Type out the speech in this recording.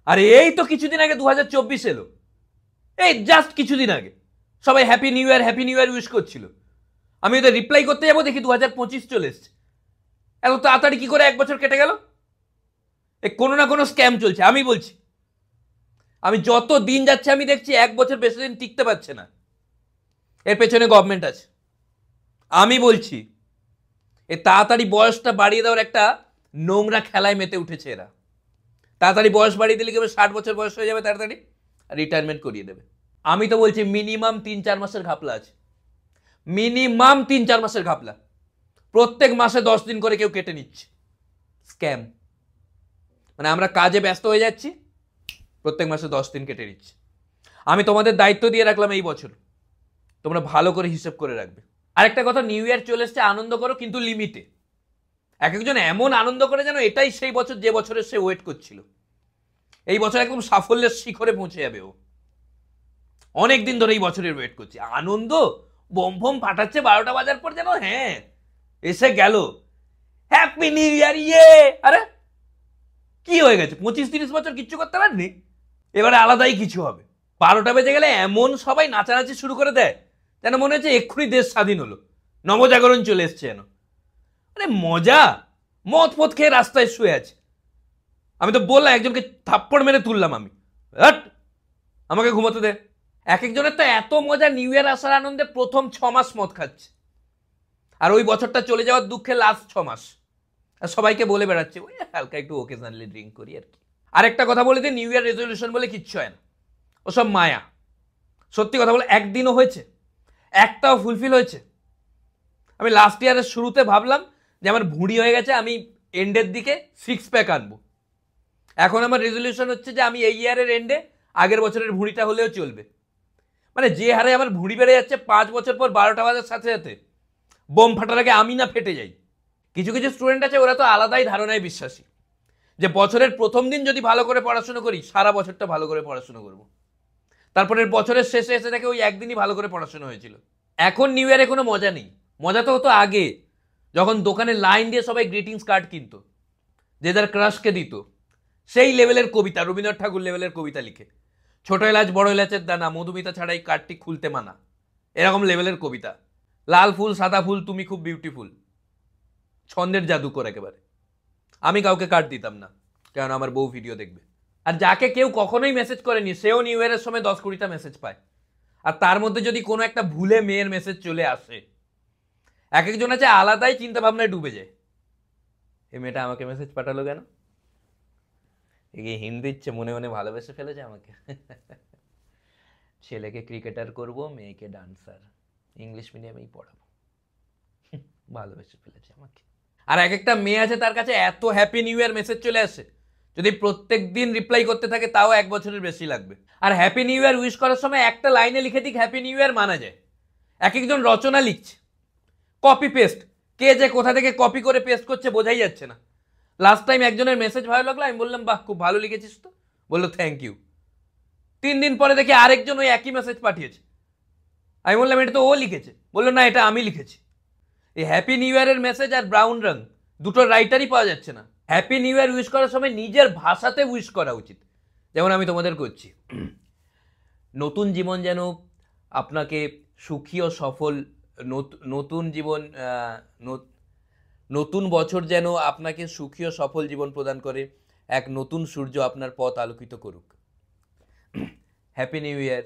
আর এই তো কিছুদিন আগে 2024 এলো, এই জাস্ট কিছুদিন আগে সবাই হ্যাপি নিউ ইয়ার উইশ করছিল। আমি ওদের রিপ্লাই করতে যাবো, দেখি 2025 চলে এসছে। এত তাড়াতাড়ি কি করে এক বছর কেটে গেল? কোনো না কোনো স্ক্যাম চলছে। আমি বলছি, আমি যত দিন যাচ্ছে আমি দেখছি এক বছর বেশি দিন টিকতে পারছে না। এর পেছনে গভর্নমেন্ট আছে। আমি বলছি, এ তাড়াতাড়ি বয়সটা বাড়িয়ে দেওয়ার একটা নোংরা খেলায় মেতে উঠেছে এরা। তাড়াতাড়ি বয়স বাড়িয়ে দিলে কেবল 60 বছর বয়স হয়ে যাবে, তাড়াতাড়ি রিটায়ারমেন্ট করিয়ে দেবে। আমি তো বলছি মিনিমাম 3-4 মাসের ঘাপলা আছে, মিনিমাম 3-4 মাসের ঘাপলা। প্রত্যেক মাসে 10 দিন করে কেউ কেটে নিচ্ছে। স্ক্যাম। মানে আমরা কাজে ব্যস্ত হয়ে যাচ্ছি, প্রত্যেক মাসে 10 দিন কেটে নিচ্ছে। আমি তোমাদের দায়িত্ব দিয়ে রাখলাম এই বছর, তোমরা ভালো করে হিসেব করে রাখবে। আরেকটা কথা, নিউ ইয়ার চলে এসছে, আনন্দ করো কিন্তু লিমিটে। এক একজন এমন আনন্দ করে যেন এটাই সেই বছর যে বছরে সে ওয়েট করছিল। এই বছর একদম সাফল্যের শিখরে পৌঁছে যাবে ও। অনেক দিন ধরে এই বছরের ওয়েট করছে। আনন্দ বোম ফোম ফাটাচ্ছে 12টা বাজার পর, যেন হ্যাঁ এসে গেল, হ্যাপি নিউ ইয়ার। ইয়ে আরে কি হয়ে গেছে? 25-30 বছর কিচ্ছু করতে পারেননি, এবারে আলাদাই কিছু হবে। 12টা বেজে গেলে এমন সবাই নাচানাচি শুরু করে দেয় যেন মনে হচ্ছে এক্ষুনি দেশ স্বাধীন হলো, নবজাগরণ চলে এসছে যেন। আরে মজা, মদ ফদ খেয়ে রাস্তায় শুয়ে আছে। আমি তো বললাম, একজনকে থাপ্পড় মেরে তুললাম আমি, আমাকে ঘুমোতে দে। এক একজনের তো এত মজা, নিউ ইয়ার আসার আনন্দে প্রথম 6 মাস মদ খাচ্ছে, আর ওই বছরটা চলে যাওয়ার দুঃখে লাস্ট 6 মাস। আর সবাইকে বলে বেড়াচ্ছে ওই হালকা একটু ওকেশনালি ড্রিঙ্ক করি আর কি। আরেকটা কথা বলে দিই, নিউ ইয়ার রেজলিউশন বলে কিচ্ছু হয় না, ওসব মায়া। সত্যি কথা বলে একদিনও হয়েছে, একটাও ফুলফিল হয়েছে? আমি লাস্ট ইয়ারের শুরুতে ভাবলাম যে আমার ভুঁড়ি হয়ে গেছে, আমি এন্ডের দিকে 6 প্যাক আনবো। এখন আমার রেজলিউশন হচ্ছে যে আমি এই ইয়ারের এন্ডে আগের বছরের ভুঁড়িটা হলেও চলবে। মানে যে হারে আমার ভুঁড়ি বেড়ে যাচ্ছে, 5 বছর পর 12টা বাজার সাথে সাথে বোম ফাটার আগে আমি না ফেটে যাই। কিছু কিছু স্টুডেন্ট আছে, ওরা তো আলাদাই ধারণায় বিশ্বাসী, যে বছরের প্রথম দিন যদি ভালো করে পড়াশুনো করি, সারা বছরটা ভালো করে পড়াশুনো করব। তারপরের বছরের শেষে এসে দেখে ওই একদিনই ভালো করে পড়াশুনো হয়েছিল। এখন নিউ ইয়ারে কোনো মজা নেই। মজা তো হতো আগে, যখন দোকানে লাইন দিয়ে সবাই গ্রিটিংস কার্ড কিনতো, যে যার ক্রাশকে দিত। সেই লেভেলের কবিতা, রবীন্দ্রনাথ ঠাকুর লেভেলের কবিতা লিখে, ছোট এলাচ বড় এলাচের দানা, মধুমিতা ছাড়াই কার্ডটি খুলতে মানা, এরকম লেভেলের কবিতা। লাল ফুল সাদা ফুল তুমি খুব বিউটিফুল, ছন্দের জাদুকর একেবারে। আমি কাউকে কার্ড দিতাম না, কারণ আমার বউ ভিডিও দেখবে। আর যাকে কেউ কখনোই মেসেজ করেনি, সেও নিউ ইয়ারের সময় 10-20টা মেসেজ পায়। আর তার মধ্যে যদি কোনো একটা ভুলে মেয়ের মেসেজ চলে আসে, এক একজন আছে আলাদাই চিন্তা ভাবনায় ডুবে যায়। এই মেয়েটা আমাকে মেসেজ পাঠালো কেন? হিন্ট দিচ্ছে, মনে মনে ভালোবেসে ফেলেছে আমাকে। ছেলেকে ক্রিকেটার করব, মেয়েকে ডান্সার, ইংলিশ মিডিয়ামেই পড়াবো, ভালোবেসে ফেলেছে আমাকে। আর এক একটা মেয়ে আছে, তার কাছে এত হ্যাপি নিউ ইয়ার মেসেজ চলে আসে, যদি প্রত্যেক দিন রিপ্লাই করতে থাকে তাও 1 বছরের বেশি লাগবে। আর হ্যাপি নিউ ইয়ার উইশ করার সময় একটা লাইনে লিখে দিক হ্যাপি নিউ ইয়ার মানা যায়। এক একজন রচনা লিখছে, কপি পেস্ট, কে যে কোথা থেকে কপি করে পেস্ট করছে বোঝাই যাচ্ছে না। লাস্ট টাইম একজনের মেসেজ ভালো লাগলো, আমি বললাম বাহ খুব ভালো লিখেছিস তো, বললো থ্যাংক ইউ। 3 দিন পরে দেখি আরেকজন ওই একই মেসেজ পাঠিয়েছে। আমি বললাম এটা তো ও লিখেছে, বললো না এটা আমি লিখেছি। এই হ্যাপি নিউ ইয়ারের মেসেজ আর ব্রাউন রং দুটো রাইটারই পাওয়া যাচ্ছে না। হ্যাপি নিউ ইয়ার উইশ করার সময় নিজের ভাষাতে উইশ করা উচিত, যেমন আমি তোমাদের করছি। নতুন জীবন যেন আপনাকে সুখী ও সফল, নতুন জীবন, নতুন বছর যেন আপনাকে সুখী ও সফল জীবন প্রদান করে, এক নতুন সূর্য আপনার পথ আলোকিত করুক। Happy new year.